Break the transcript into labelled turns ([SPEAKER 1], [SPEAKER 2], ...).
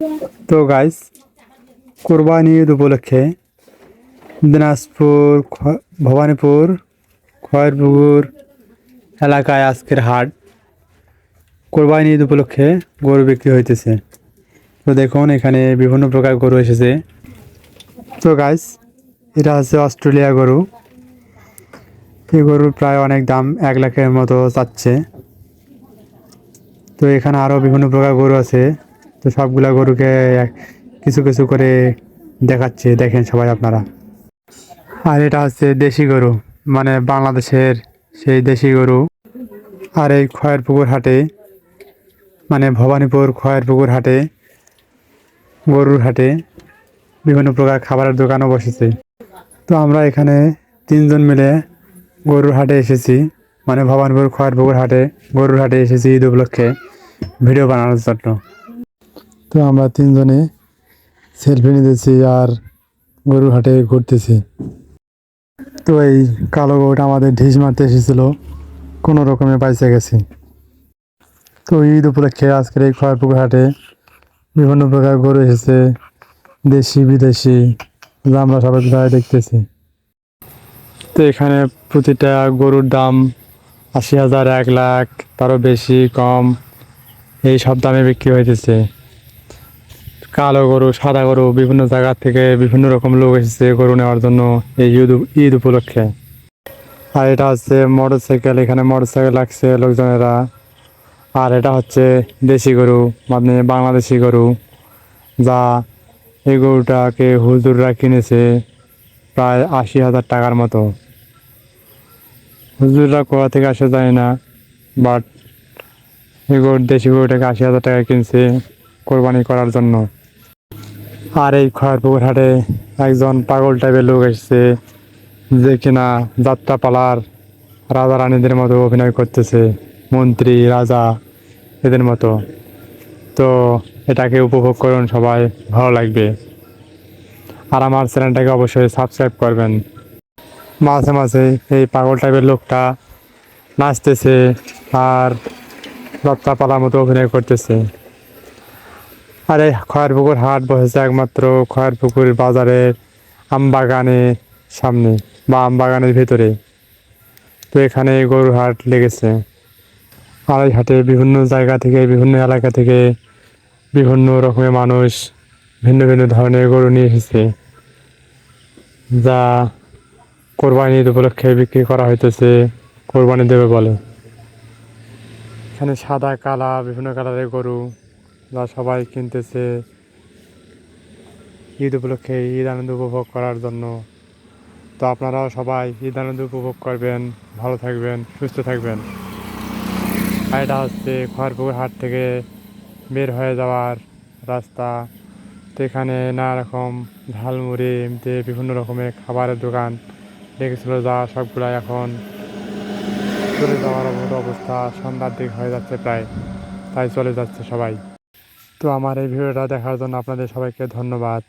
[SPEAKER 1] তো গাইস, কোরবানি ঈদ উপলক্ষে দিনাজপুর ভবানীপুর খয়েরপুকুর এলাকায় আজকের হাট কোরবানি ঈদ উপলক্ষে গরু বিক্রি হইতেছে। তো দেখুন, এখানে বিভিন্ন প্রকার গরু এসেছে। তো গাইস, এটা হচ্ছে অস্ট্রেলিয়া গরু। এই গরুর প্রায় অনেক দাম, 1 লাখের মতো চাচ্ছে। তো এখানে আরও বিভিন্ন প্রকার গরু আছে। তো সবগুলা গরুকে কিছু কিছু করে দেখাচ্ছে, দেখেন সবাই আপনারা। আর এটা হচ্ছে দেশি গরু, মানে বাংলাদেশের সেই দেশি গরু। আর এই খয়েরপুকুর হাটে, মানে ভবানীপুর খয়েরপুকুর হাটে, গরুর হাটে বিভিন্ন প্রকার খাবারের দোকানও বসেছে। তো আমরা এখানে 3জন মিলে গরুর হাটে এসেছি, মানে ভবানীপুর খয়েরপুকুর হাটে গরুর হাটে এসেছি ঈদ উপলক্ষে ভিডিও বানানোর জন্য। তো আমরা 3জনে সেলফি নিতেছি আর গরুর হাটে ঘুরতেছি। তো এই কালো গরুটা আমাদের ঢিস মারতে এসেছিল, কোনো রকমে বাইচে গেছি। তো ঈদ উপলক্ষে আজকের এই খয়েরপুকুর হাটে বিভিন্ন প্রকার গরু এসেছে, দেশি বিদেশি, যা আমরা সবাই প্রায় দেখতেছি। তো এখানে প্রতিটা গরুর দাম 80,000, 1 লাখ, তারও বেশি কম, এই সব দামে বিক্রি হইতেছে। কালো গরু, সাদা গরু, বিভিন্ন জায়গা থেকে বিভিন্ন রকম লোক এসেছে গরু নেওয়ার জন্য এই ঈদ উপলক্ষে। আর এটা হচ্ছে মোটরসাইকেল, এখানে মোটরসাইকেল লাগছে লোকজনেরা। আর এটা হচ্ছে দেশি গরু, মানে বাংলাদেশি গরু, যা এই গরুটাকে হুজুররা কিনেছে প্রায় 80,000 টাকার মতো। হুজুররা কোথা থেকে আসে যায় না, বাট এই গরু, দেশি গরুটাকে 80,000 টাকা কিনছে কোরবানি করার জন্য। আর এই খয়েরপুকুর হাটে একজন পাগল টাইপের লোক এসেছে, যে কিনা যাত্রাপালার রাজা রানীদের মতো অভিনয় করতেছে, মন্ত্রী রাজা এদের মতো। তো এটাকে উপভোগ করুন সবাই, ভালো লাগবে। আর আমার চ্যানেলটাকে অবশ্যই সাবস্ক্রাইব করবেন। মাঝে মাঝে এই পাগল টাইপের লোকটা নাচতেছে আর যাত্রাপালার মতো অভিনয় করতেছে। আর এই খয়েরপুকুর হাট বসেছে একমাত্র খয়েরপুকুর বাজারের আমবাগানের সামনে বা আমবাগানের ভেতরে। তো এখানে গরুর হাট লেগেছে। আর এই হাটে বিভিন্ন জায়গা থেকে, বিভিন্ন এলাকা থেকে বিভিন্ন রকমের মানুষ ভিন্ন ভিন্ন ধরনের গরু নিয়ে এসেছে, যা কোরবানি ঈদ উপলক্ষে বিক্রি করা হইতেছে, কোরবানি দেবে বলে। এখানে সাদা কালা বিভিন্ন কালারের গরু, যা সবাই কিনতেছে ঈদ উপলক্ষে ঈদ আনন্দ উপভোগ করার জন্য। তো আপনারাও সবাই ঈদ আনন্দ উপভোগ করবেন, ভালো থাকবেন, সুস্থ থাকবেন। আর এটা হচ্ছে খয়েরপুকুর হাট থেকে বের হয়ে যাওয়ার রাস্তা। তো এখানে নানা রকম ঝালমুড়ি, এমনি বিভিন্ন রকমের খাবারের দোকান লেগেছিল, যা সবগুলো এখন চলে যাওয়ার মতো অবস্থা। সন্ধ্যার দিক হয়ে যাচ্ছে প্রায়, তাই চলে যাচ্ছে সবাই। তো আমার এই ভিডিওটা দেখার জন্য আপনাদের সবাইকে ধন্যবাদ।